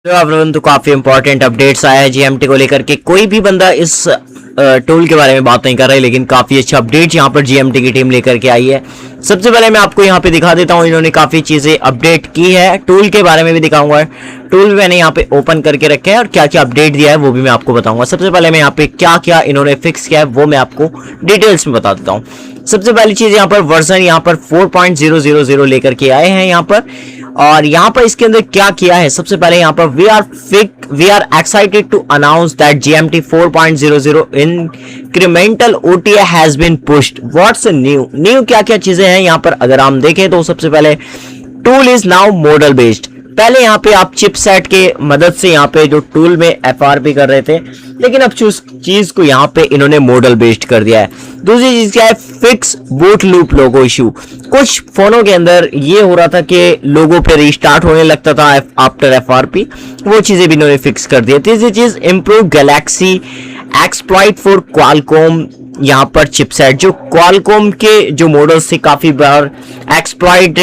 तो एवरीवन, तो काफी इंपॉर्टेंट अपडेट्स आया है जीएमटी को लेकर के। कोई भी बंदा इस टूल के बारे में बात नहीं कर रहा है, लेकिन काफी अच्छा अपडेट यहाँ पर जीएमटी की टीम लेकर के आई है। सबसे पहले मैं आपको यहाँ पे दिखा देता हूँ, इन्होंने काफी चीजें अपडेट की है। टूल के बारे में भी दिखाऊंगा, टूल भी मैंने यहाँ पे ओपन करके रखे हैं और क्या क्या अपडेट दिया है वो भी मैं आपको बताऊंगा। सबसे पहले मैं यहाँ पे क्या क्या इन्होंने फिक्स किया है वो मैं आपको डिटेल्स में बता देता हूँ। सबसे पहली चीज यहाँ पर वर्जन यहाँ पर 4.000 लेकर के आए हैं यहाँ पर, और यहाँ पर इसके अंदर क्या किया है। सबसे पहले यहाँ पर we are excited to announce that GMT 4.0 incremental OTA has been pushed. What's new क्या क्या चीजें हैं यहाँ पर अगर हम देखें तो सबसे पहले tool is now model based. पहले यहाँ पे आप चिपसेट के मदद से यहाँ पे जो टूल में FRP कर रहे थे, लेकिन अब उस चीज को यहाँ पे इन्होंने मॉडल बेस्ड कर दिया है। दूसरी चीज क्या है, फिक्स बूट लूप लोगो इशू। कुछ फोनों के अंदर ये हो रहा था कि लोगो पे रिस्टार्ट होने लगता था आफ्टर FRP, वो चीजें भी इन्होंने फिक्स कर दी है। तीसरी चीज, improve Galaxy exploit for Qualcomm यहाँ पर चिपसेट। जो क्वालकॉम के जो मॉडल्स थे काफी बार एक्सप्लॉइट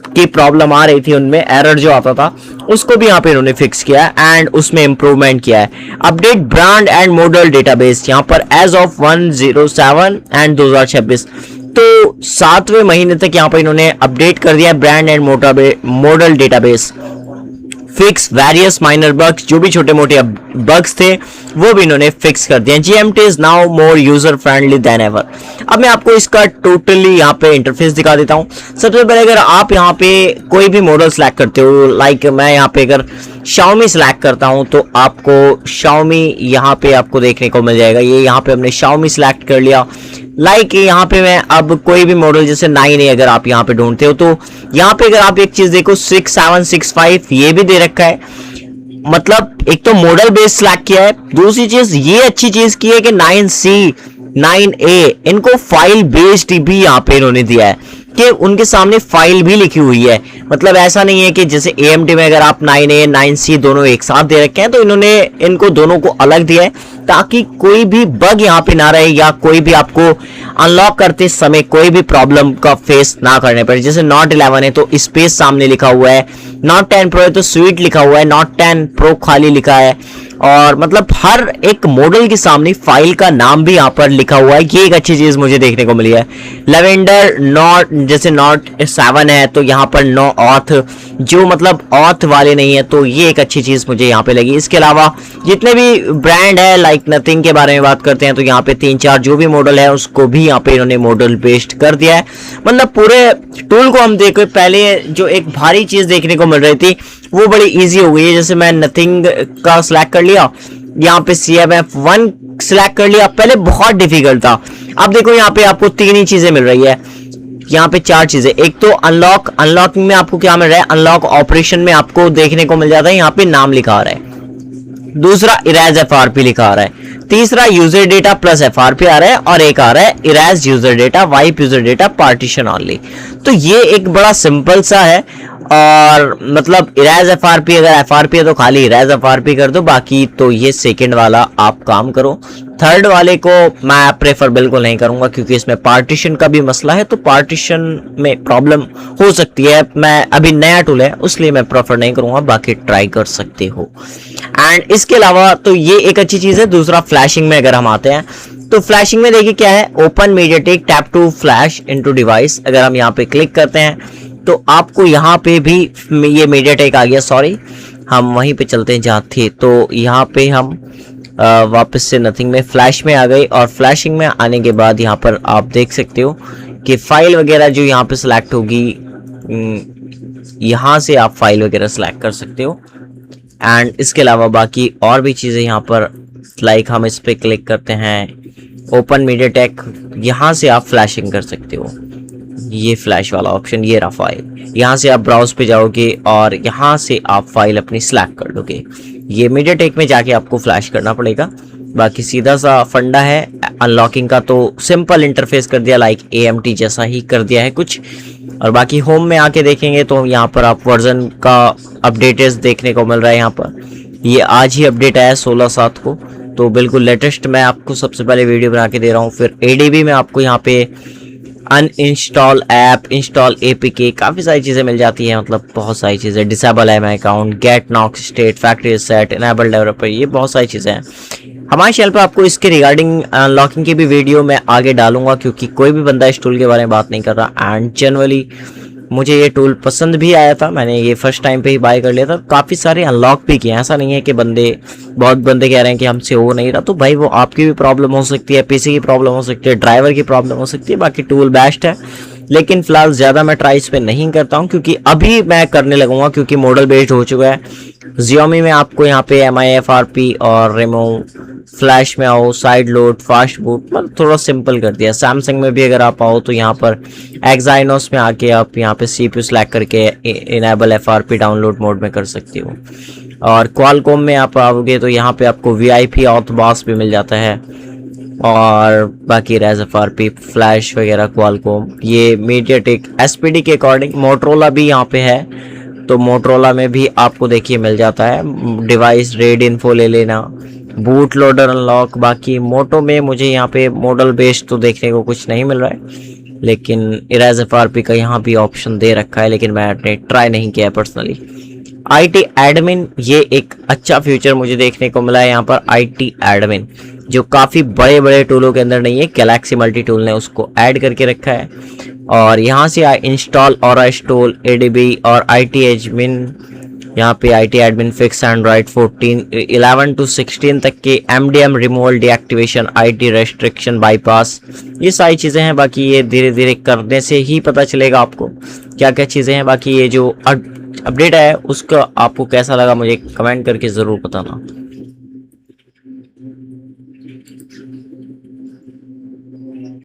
की प्रॉब्लम आ रही थी, उनमें एरर जो आता था उसको भी यहाँ पे इन्होंने फिक्स किया है एंड उसमें इंप्रूवमेंट किया है। Update brand and model database यहाँ पर एज ऑफ 107 एंड 2026, तो 7वें महीने तक यहाँ पर इन्होंने अपडेट कर दिया है brand and model database. Fix various minor bugs, जो भी छोटे मोटे बग्स थे वो भी इन्होंने फिक्स कर दिए। GMT is now more user friendly then ever. अब मैं आपको इसका टोटली यहाँ पे इंटरफेस दिखा देता हूँ। सबसे पहले अगर आप यहाँ पे कोई भी मॉडल सेलेक्ट करते हो, लाइक मैं यहाँ पे अगर Xiaomi सेलेक्ट करता हूँ तो आपको Xiaomi यहाँ पे आपको देखने को मिल जाएगा। ये यहाँ पे हमने Xiaomi सेलेक्ट कर लिया। लाइक यहाँ पे मैं अब कोई भी मॉडल जैसे 9A अगर आप यहाँ पे ढूंढते हो तो यहाँ पे अगर आप एक चीज देखो 6765 ये भी दे रखा है। मतलब एक तो मॉडल बेस सिलेक्ट किया है, दूसरी चीज ये अच्छी चीज की है कि 9C 9A इनको फाइल बेस्ड भी यहाँ पे इन्होंने दिया है कि उनके सामने फाइल भी लिखी हुई है। मतलब ऐसा नहीं है कि जैसे AMD में अगर आप 9A 9C दोनों एक साथ दे रखे हैं, तो इन्होंने इनको दोनों को अलग दिया है ताकि कोई भी बग यहाँ पे ना रहे या कोई भी आपको अनलॉक करते समय कोई भी प्रॉब्लम का फेस ना करने पड़े। जैसे Note 11 है तो स्पेस सामने लिखा हुआ है, Note 10 Pro है तो स्वीट लिखा हुआ है, Note 10 Pro खाली लिखा है, और मतलब हर एक मॉडल के सामने फाइल का नाम भी यहाँ पर लिखा हुआ है। ये एक अच्छी चीज मुझे देखने को मिली है। लेवेंडर नॉट, जैसे Note 7 है तो यहाँ पर नो ऑथ, जो मतलब ऑथ वाले नहीं है, तो ये एक अच्छी चीज मुझे यहाँ पे लगी। इसके अलावा जितने भी ब्रांड है, लाइक नथिंग के बारे में बात करते हैं तो यहाँ पे 3-4 जो भी मॉडल है उसको भी यहाँ पे इन्होंने मॉडल बेस्ड कर दिया है। मतलब पूरे टूल को हम देखें, पहले जो एक भारी चीज देखने को मिल रही थी वो बड़ी इजी हो गई है। जैसे मैं नथिंग का सिलेक्ट कर लिया, यहाँ पे CMF1 सिलेक्ट कर लिया, पहले बहुत डिफिकल्ट था। अब देखो यहाँ पे आपको 3 ही चीजें मिल रही है, यहाँ पे 4 चीजें। एक तो अनलॉकिंग में आपको क्या मिल रहा है, अनलॉक ऑपरेशन में आपको देखने को मिल जाता है यहाँ पे नाम लिखा आ रहा है। दूसरा इरेज FRP लिखा आ रहा है। तीसरा यूजर डेटा प्लस FRP आ रहा है, और एक आ रहा है erase user data, wipe user data, partition only. तो ये एक बड़ा सिंपल सा है, और मतलब इरेज FRP अगर FRP है तो खाली इरेज FRP कर दो, बाकी तो ये सेकंड वाला आप काम करो। थर्ड वाले को मैं प्रेफर बिल्कुल नहीं करूंगा क्योंकि इसमें पार्टीशन का भी मसला है, तो पार्टीशन में प्रॉब्लम हो सकती है। मैं अभी नया टूल है इसलिए मैं प्रेफर नहीं करूंगा, बाकी ट्राई कर सकते हो। एंड इसके अलावा तो ये एक अच्छी चीज है। दूसरा फ्लैशिंग में अगर हम आते हैं तो फ्लैशिंग में देखिए क्या है, open MediaTek tap to flash into device. अगर हम यहाँ पे क्लिक करते हैं तो आपको यहाँ पे भी ये मीडियाटेक आ गया। सॉरी, हम वहीं पे चलते हैं जहाँ थे, तो यहाँ पे हम वापस से नथिंग में फ्लैश में आ गए, और फ्लैशिंग में आने के बाद यहाँ पर आप देख सकते हो कि फाइल वगैरह जो यहाँ पे सिलेक्ट होगी, यहाँ से आप फाइल वगैरह सिलेक्ट कर सकते हो। एंड इसके अलावा बाकी और भी चीज़ें यहाँ पर, लाइक हम इस पर क्लिक करते हैं ओपन मीडियाटेक, यहाँ से आप फ्लैशिंग कर सकते हो। ये फ्लैश वाला ऑप्शन, ये रहा फाइल, यहाँ से आप ब्राउज पे जाओगे और यहाँ से आप फाइल अपनी सिलेक्ट कर लोगे। ये मीडियाटेक में जाके आपको फ्लैश करना पड़ेगा, बाकी सीधा सा फंडा है। अनलॉकिंग का तो सिंपल इंटरफेस कर दिया, लाइक AMT जैसा ही कर दिया है कुछ। और बाकी होम में आके देखेंगे तो यहाँ पर आप वर्जन का अपडेट्स देखने को मिल रहा है। यहाँ पर ये आज ही अपडेट आया 16/7 को, तो बिल्कुल लेटेस्ट मैं आपको सबसे पहले वीडियो बना के दे रहा हूँ। फिर ADB में आपको यहाँ पे अनइंस्टॉल ऐप, इंस्टॉल एपीके, काफ़ी सारी चीज़ें मिल जाती हैं, मतलब बहुत सारी चीज़ें, disable M account, get knock state, factory set, enable developer, ये बहुत सारी चीज़ें हैं। हमारे चैनल पर आपको इसके रिगार्डिंग अनलॉकिंग की भी वीडियो मैं आगे डालूंगा, क्योंकि कोई भी बंदा इस टूल के बारे में बात नहीं कर रहा। एंड जनरली मुझे ये टूल पसंद भी आया था, मैंने ये फर्स्ट टाइम पे ही बाय कर लिया था। काफ़ी सारे अनलॉक भी किए, ऐसा नहीं है कि बहुत बंदे कह रहे हैं कि हमसे हो नहीं रहा, तो भाई वो आपकी भी प्रॉब्लम हो सकती है, पीसी की प्रॉब्लम हो सकती है, ड्राइवर की प्रॉब्लम हो सकती है। बाकी टूल बेस्ट है, लेकिन फिलहाल ज़्यादा मैं ट्राई इस पे नहीं करता हूँ, क्योंकि अभी मैं करने लगूंगा, क्योंकि मॉडल बेस्ड हो चुका है। Xiaomi में आपको यहाँ पे MIFRP और रिमूव, फ्लैश में आओ, साइड लोड, फास्ट बूट, मतलब थोड़ा सिंपल कर दिया। सैमसंग में भी अगर आप आओ तो यहाँ पर Exynos में आके आप यहाँ पे CPU सेलेक्ट करके इनेबल FRP डाउनलोड मोड में कर सकती हो। और Qualcomm में आप आओगे तो यहाँ पे आपको VIP ऑथ बॉस भी मिल जाता है, और बाकी रेज FRP, फ्लैश वगैरह Qualcomm, ये MediaTek SPD के अकॉर्डिंग। मोटरोला भी यहाँ पे है, तो मोटरोला में भी आपको देखिए मिल जाता है। डिवाइस रेड इन्फो ले लेना, बूट लोडर अनलॉक। बाकी मोटो में मुझे यहाँ पे मॉडल बेस्ड तो देखने को कुछ नहीं मिल रहा है, लेकिन इरेज FRP का यहाँ भी ऑप्शन दे रखा है, लेकिन मैंने ट्राई नहीं किया है पर्सनली। IT एडमिन, ये एक अच्छा फीचर मुझे देखने को मिला है यहाँ पर। IT एडमिन जो काफ़ी बड़े बड़े टूलों के अंदर नहीं है, गैलेक्सी मल्टी टूल ने उसको ऐड करके रखा है। और यहाँ से इंस्टॉल और इंस्टॉल ADB और IT एडमिन, यहाँ पे IT admin fix Android 11 to 16 तक के MDM removal, deactivation, IT restriction, bypass, ये सारी चीज़ें हैं। बाकी ये धीरे धीरे करने से ही पता चलेगा आपको क्या क्या चीज़ें हैं। बाकी ये जो अपडेट है उसका आपको कैसा लगा मुझे कमेंट करके ज़रूर बताना।